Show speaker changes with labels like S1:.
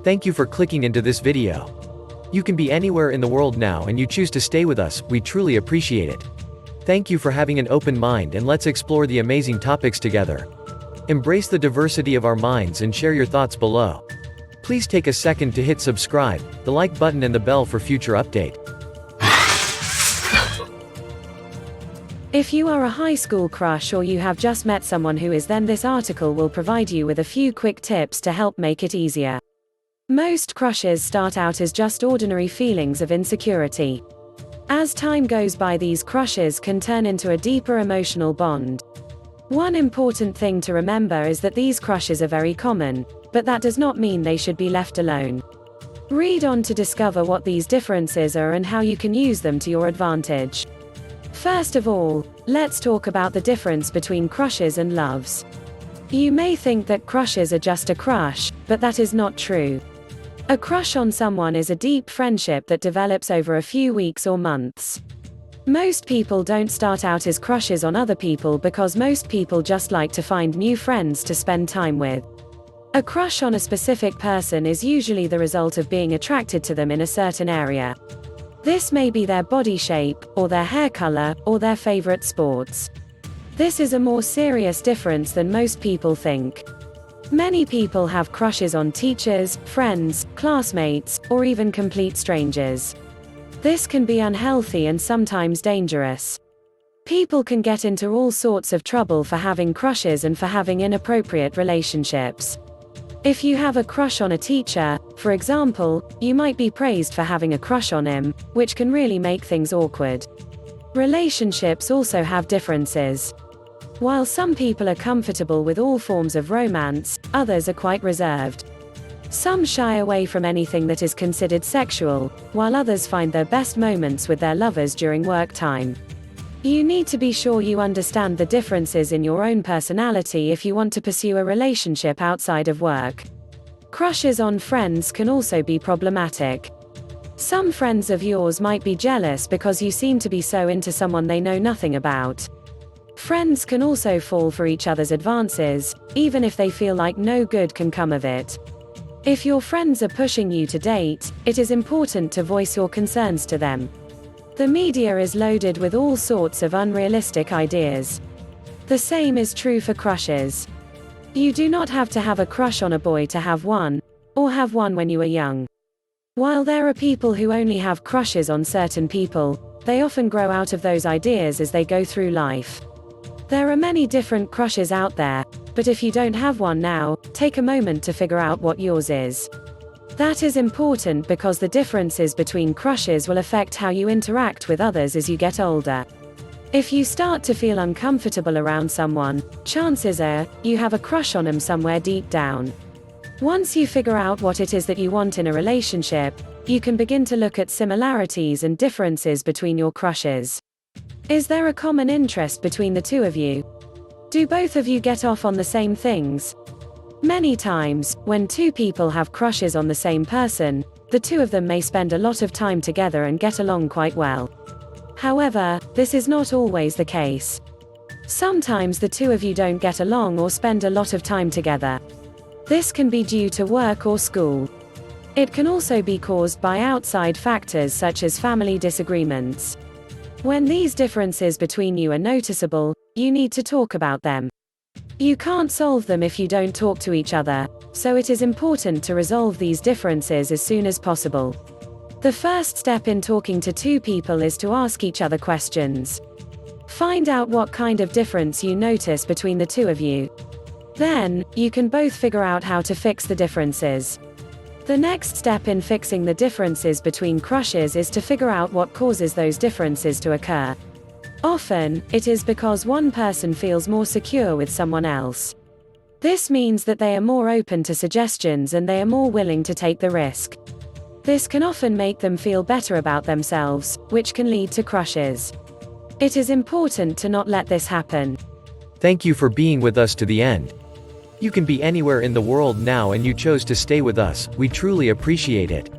S1: Thank you for clicking into this video. You can be anywhere in the world now and you choose to stay with us, we truly appreciate it. Thank you for having an open mind and let's explore the amazing topics together. Embrace the diversity of our minds and share your thoughts below. Please take a second to hit subscribe, the like button and the bell for future update.
S2: If you are a high school crush or you have just met someone who is, then this article will provide you with a few quick tips to help make it easier. Most crushes start out as just ordinary feelings of insecurity. As time goes by, these crushes can turn into a deeper emotional bond. One important thing to remember is that these crushes are very common, but that does not mean they should be left alone. Read on to discover what these differences are and how you can use them to your advantage. First of all, let's talk about the difference between crushes and loves. You may think that crushes are just a crush, but that is not true. A crush on someone is a deep friendship that develops over a few weeks or months. Most people don't start out as crushes on other people because most people just like to find new friends to spend time with. A crush on a specific person is usually the result of being attracted to them in a certain area. This may be their body shape, or their hair color, or their favorite sports. This is a more serious difference than most people think. Many people have crushes on teachers, friends, classmates, or even complete strangers. This can be unhealthy and sometimes dangerous. People can get into all sorts of trouble for having crushes and for having inappropriate relationships. If you have a crush on a teacher, for example, you might be praised for having a crush on him, which can really make things awkward. Relationships also have differences. While some people are comfortable with all forms of romance, others are quite reserved. Some shy away from anything that is considered sexual, while others find their best moments with their lovers during work time. You need to be sure you understand the differences in your own personality if you want to pursue a relationship outside of work. Crushes on friends can also be problematic. Some friends of yours might be jealous because you seem to be so into someone they know nothing about. Friends can also fall for each other's advances, even if they feel like no good can come of it. If your friends are pushing you to date, it is important to voice your concerns to them. The media is loaded with all sorts of unrealistic ideas. The same is true for crushes. You do not have to have a crush on a boy to have one, or have one when you are young. While there are people who only have crushes on certain people, they often grow out of those ideas as they go through life. There are many different crushes out there, but if you don't have one now, take a moment to figure out what yours is. That is important because the differences between crushes will affect how you interact with others as you get older. If you start to feel uncomfortable around someone, chances are, you have a crush on them somewhere deep down. Once you figure out what it is that you want in a relationship, you can begin to look at similarities and differences between your crushes. Is there a common interest between the two of you? Do both of you get off on the same things? Many times, when two people have crushes on the same person, the two of them may spend a lot of time together and get along quite well. However, this is not always the case. Sometimes the two of you don't get along or spend a lot of time together. This can be due to work or school. It can also be caused by outside factors such as family disagreements. When these differences between you are noticeable, you need to talk about them. You can't solve them if you don't talk to each other, so it is important to resolve these differences as soon as possible. The first step in talking to two people is to ask each other questions. Find out what kind of difference you notice between the two of you. Then, you can both figure out how to fix the differences. The next step in fixing the differences between crushes is to figure out what causes those differences to occur. Often, it is because one person feels more secure with someone else. This means that they are more open to suggestions and they are more willing to take the risk. This can often make them feel better about themselves, which can lead to crushes. It is important to not let this happen.
S1: Thank you for being with us to the end. You can be anywhere in the world now and you chose to stay with us, we truly appreciate it.